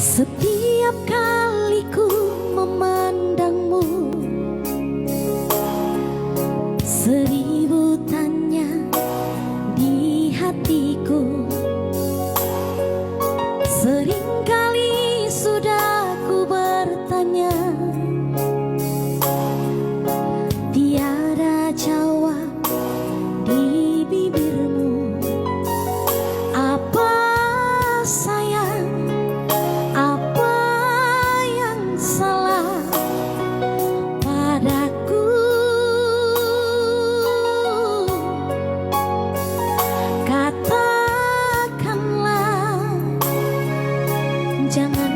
Setiap kali ku memandangmu, seribu tanya di hatiku. Seringkali sudah ku bertanya, tiada jawab di bibirmu. Apa sayang, apa yang salah padaku? Katakanlah, jangan